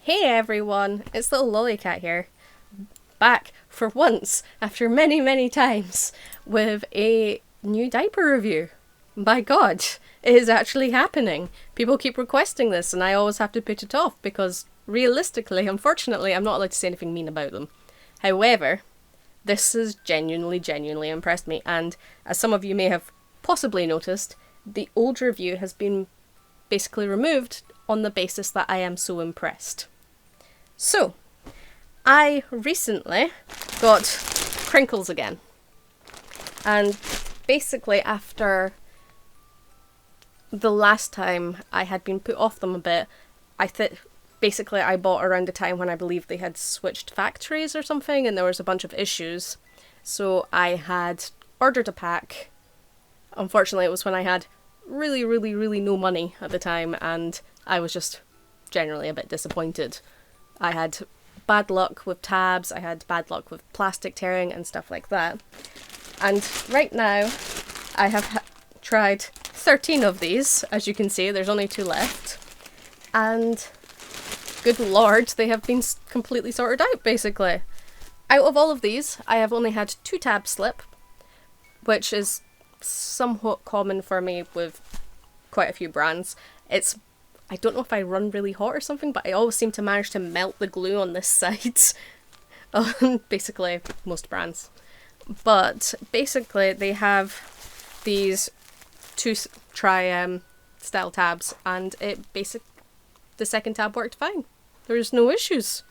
Hey everyone, it's little Lollycat here, back for once after many, many times with a new diaper review. By God, it is actually happening. People keep requesting this and I always have to put it off because realistically, unfortunately, I'm not allowed to say anything mean about them. However, this has genuinely impressed me, and as some of you may have possibly noticed, the old review has been basically removed on the basis that I am so impressed. So, I recently got Crinklz again. And basically after the last time I had been put off them a bit, basically I bought around the time when I believe they had switched factories or something and there was a bunch of issues. So I had ordered a pack. Unfortunately, it was when I had really no money at the time and I was just generally a bit disappointed. I had bad luck with tabs, I had bad luck with plastic tearing and stuff like that. And right now, I have tried 13 of these. As you can see, there's only 2 left. And good lord, they have been completely sorted out, basically. Out of all of these, I have only had 2 tabs slip, which is somewhat common for me with quite a few brands. I don't know if I run really hot or something, but I always seem to manage to melt the glue on this side on basically most brands. But basically they have these 2 style tabs and the second tab worked fine. There's no issues.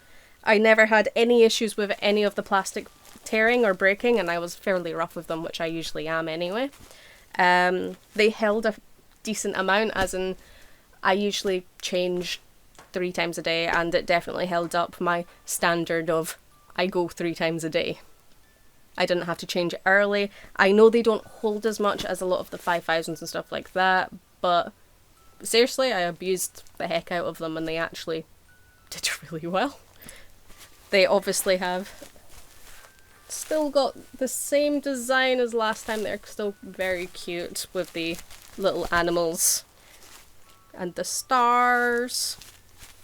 I never had any issues with any of the plastic tearing or breaking, and I was fairly rough with them, which I usually am anyway. They held a decent amount, as in I usually change 3 times a day, and it definitely held up my standard of I go 3 times a day. I didn't have to change it early. I know they don't hold as much as a lot of the 5000s and stuff like that, but seriously, I abused the heck out of them and they actually did really well. They obviously have still got the same design as last time. They're still very cute with the little animals and the stars.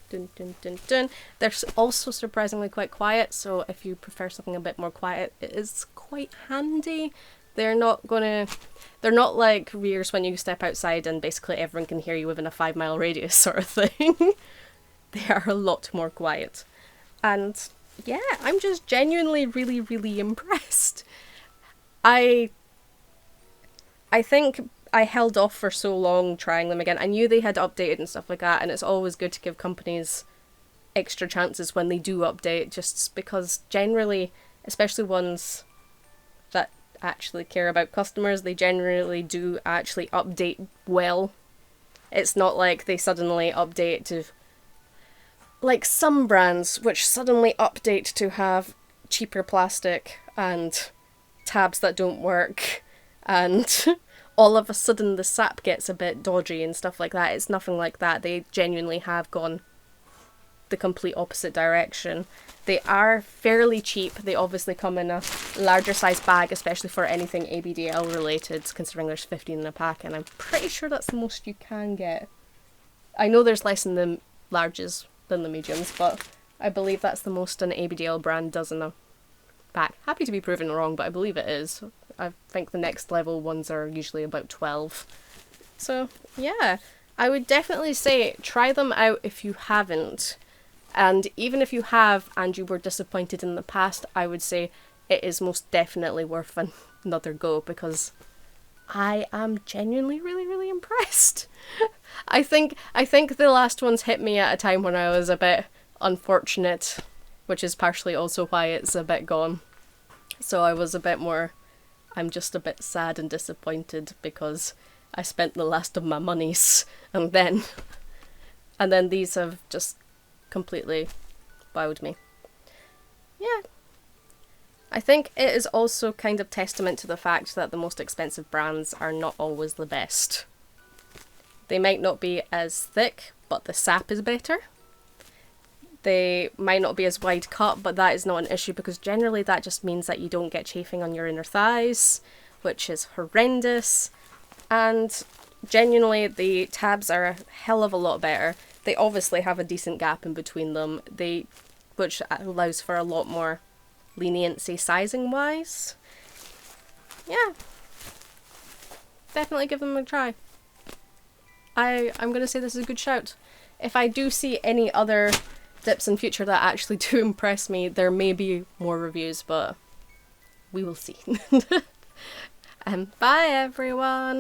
Dun, dun, dun, dun. They're also surprisingly quite quiet, so if you prefer something a bit more quiet, it is quite handy. They're not like rears when you step outside and basically everyone can hear you within a 5-mile radius sort of thing. They are a lot more quiet. And yeah, I'm just genuinely really impressed. I think I held off for so long trying them again. I knew they had updated and stuff like that, and it's always good to give companies extra chances when they do update, just because generally, especially ones that actually care about customers, they generally do actually update well. It's not like they suddenly update to, like some brands which suddenly update to have cheaper plastic and tabs that don't work, and all of a sudden the sap gets a bit dodgy and stuff like that. It's nothing like that. They genuinely have gone the complete opposite direction. They are fairly cheap. They obviously come in a larger size bag, especially for anything ABDL related, considering there's 15 in a pack, and I'm pretty sure that's the most you can get. I know there's less in the larges than the mediums, but I believe that's the most an ABDL brand does in a pack. Happy to be proven wrong, but I believe it is. I think the next level ones are usually about 12. So yeah, I would definitely say try them out if you haven't. And even if you have and you were disappointed in the past, I would say it is most definitely worth another go, because I am genuinely really impressed. I think the last ones hit me at a time when I was a bit unfortunate, which is partially also why it's a bit gone. So I was a bit more, I'm just a bit sad and disappointed because I spent the last of my monies, and then these have just completely wowed me. Yeah. I think it is also kind of testament to the fact that the most expensive brands are not always the best. They might not be as thick, but the sap is better. They might not be as wide cut, but that is not an issue because generally that just means that you don't get chafing on your inner thighs, which is horrendous. And genuinely, the tabs are a hell of a lot better. They obviously have a decent gap in between them, which allows for a lot more leniency sizing wise. Yeah, definitely give them a try. I'm gonna say this is a good shout. If I do see any other dips in future that actually do impress me, there may be more reviews, but we will see. And bye everyone!